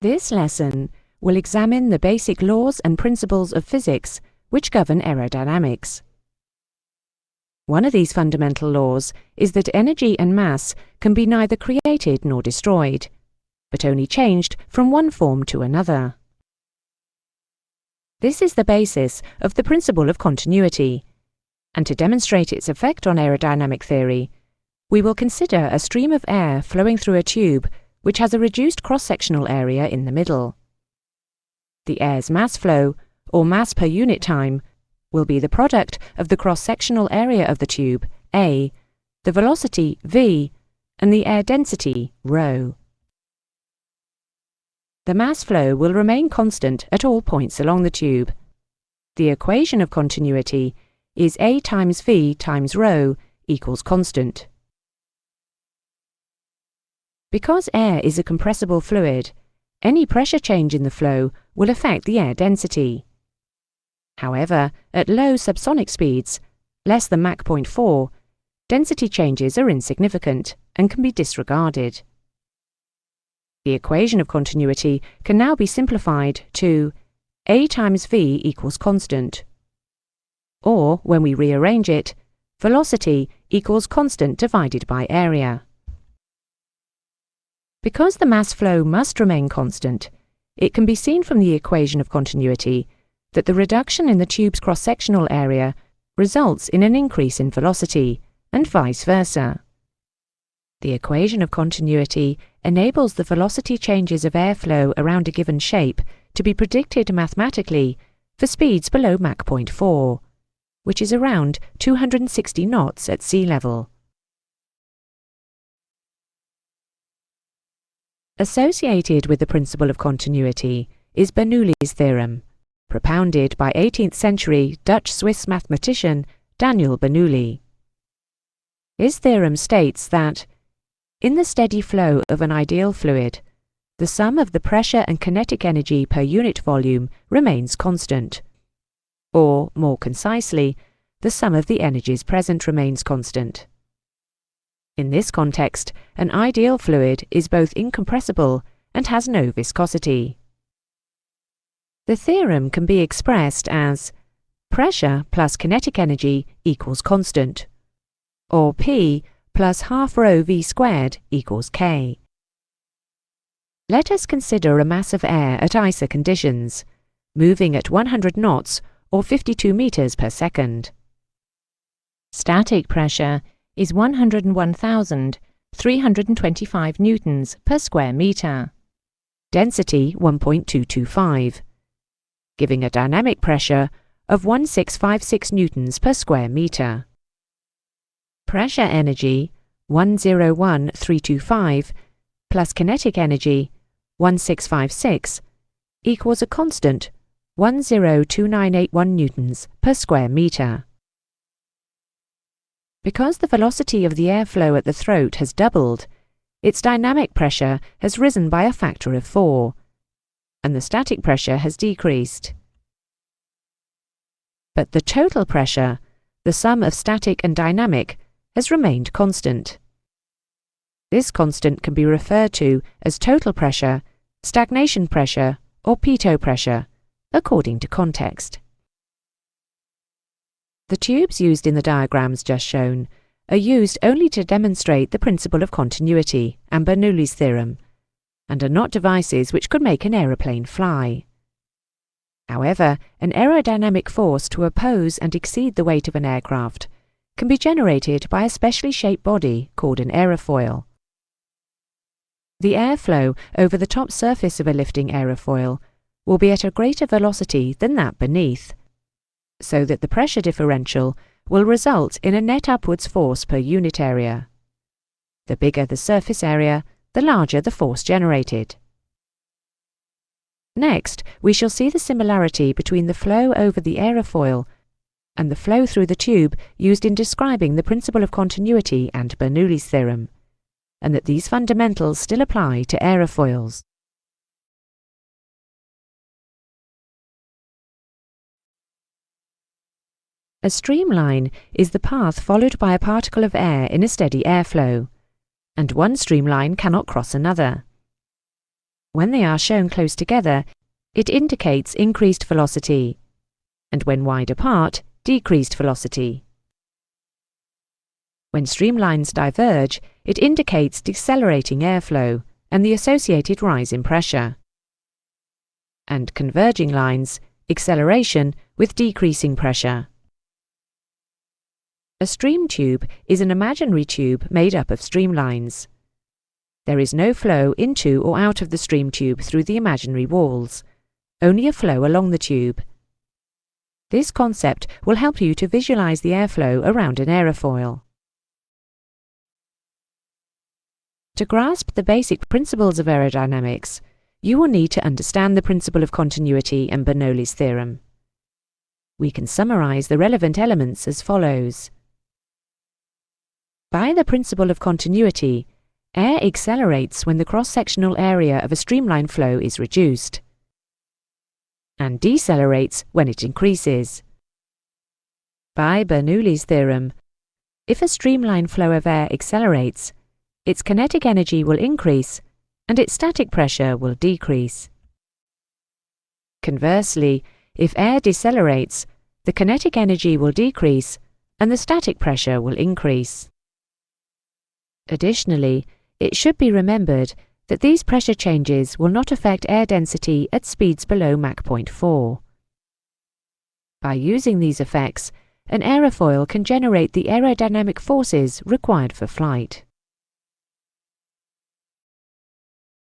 This lesson will examine the basic laws and principles of physics which govern aerodynamics. One of these fundamental laws is that energy and mass can be neither created nor destroyed, but only changed from one form to another. This is the basis of the principle of continuity, and to demonstrate its effect on aerodynamic theory, we will consider a stream of air flowing through a tube which has a reduced cross-sectional area in the middle. The air's mass flow, or mass per unit time, will be the product of the cross-sectional area of the tube, A, the velocity, v, and the air density, ρ. The mass flow will remain constant at all points along the tube. The equation of continuity is A times v times ρ equals constant. Because air is a compressible fluid, any pressure change in the flow will affect the air density. However, at low subsonic speeds, less than Mach 0.4, density changes are insignificant and can be disregarded. The equation of continuity can now be simplified to A times v equals constant, or, when we rearrange it, velocity equals constant divided by area. Because the mass flow must remain constant, it can be seen from the equation of continuity that the reduction in the tube's cross-sectional area results in an increase in velocity, and vice versa. The equation of continuity enables the velocity changes of airflow around a given shape to be predicted mathematically for speeds below Mach 0.4, which is around 260 knots at sea level. Associated with the principle of continuity is Bernoulli's theorem, propounded by 18th century Dutch-Swiss mathematician Daniel Bernoulli. His theorem states that, in the steady flow of an ideal fluid, the sum of the pressure and kinetic energy per unit volume remains constant, or, more concisely, the sum of the energies present remains constant. In this context, an ideal fluid is both incompressible and has no viscosity. The theorem can be expressed as pressure plus kinetic energy equals constant, or P plus half rho v squared equals K. Let us consider a mass of air at ISA conditions, moving at 100 knots or 52 meters per second. Static pressure is 101,325 newtons per square meter, density 1.225, giving a dynamic pressure of 1656 newtons per square meter. Pressure energy 101,325 plus kinetic energy 1656 equals a constant 102981 newtons per square meter. Because the velocity of the airflow at the throat has doubled, its dynamic pressure has risen by a factor of 4, and the static pressure has decreased. But the total pressure, the sum of static and dynamic, has remained constant. This constant can be referred to as total pressure, stagnation pressure, or pitot pressure, according to context. The tubes used in the diagrams just shown are used only to demonstrate the principle of continuity and Bernoulli's theorem, and are not devices which could make an aeroplane fly. However, an aerodynamic force to oppose and exceed the weight of an aircraft can be generated by a specially shaped body called an aerofoil. The airflow over the top surface of a lifting aerofoil will be at a greater velocity than that beneath, so that the pressure differential will result in a net upwards force per unit area. The bigger the surface area, the larger the force generated. Next, we shall see the similarity between the flow over the aerofoil and the flow through the tube used in describing the principle of continuity and Bernoulli's theorem, and that these fundamentals still apply to aerofoils. A streamline is the path followed by a particle of air in a steady airflow, and one streamline cannot cross another. When they are shown close together, it indicates increased velocity, and when wide apart, decreased velocity. When streamlines diverge, it indicates decelerating airflow and the associated rise in pressure. And converging lines, acceleration with decreasing pressure. A stream tube is an imaginary tube made up of streamlines. There is no flow into or out of the stream tube through the imaginary walls, only a flow along the tube. This concept will help you to visualize the airflow around an aerofoil. To grasp the basic principles of aerodynamics, you will need to understand the principle of continuity and Bernoulli's theorem. We can summarize the relevant elements as follows. By the principle of continuity, air accelerates when the cross-sectional area of a streamline flow is reduced, and decelerates when it increases. By Bernoulli's theorem, if a streamline flow of air accelerates, its kinetic energy will increase and its static pressure will decrease. Conversely, if air decelerates, the kinetic energy will decrease and the static pressure will increase. Additionally, it should be remembered that these pressure changes will not affect air density at speeds below Mach 0.4. By using these effects, an aerofoil can generate the aerodynamic forces required for flight.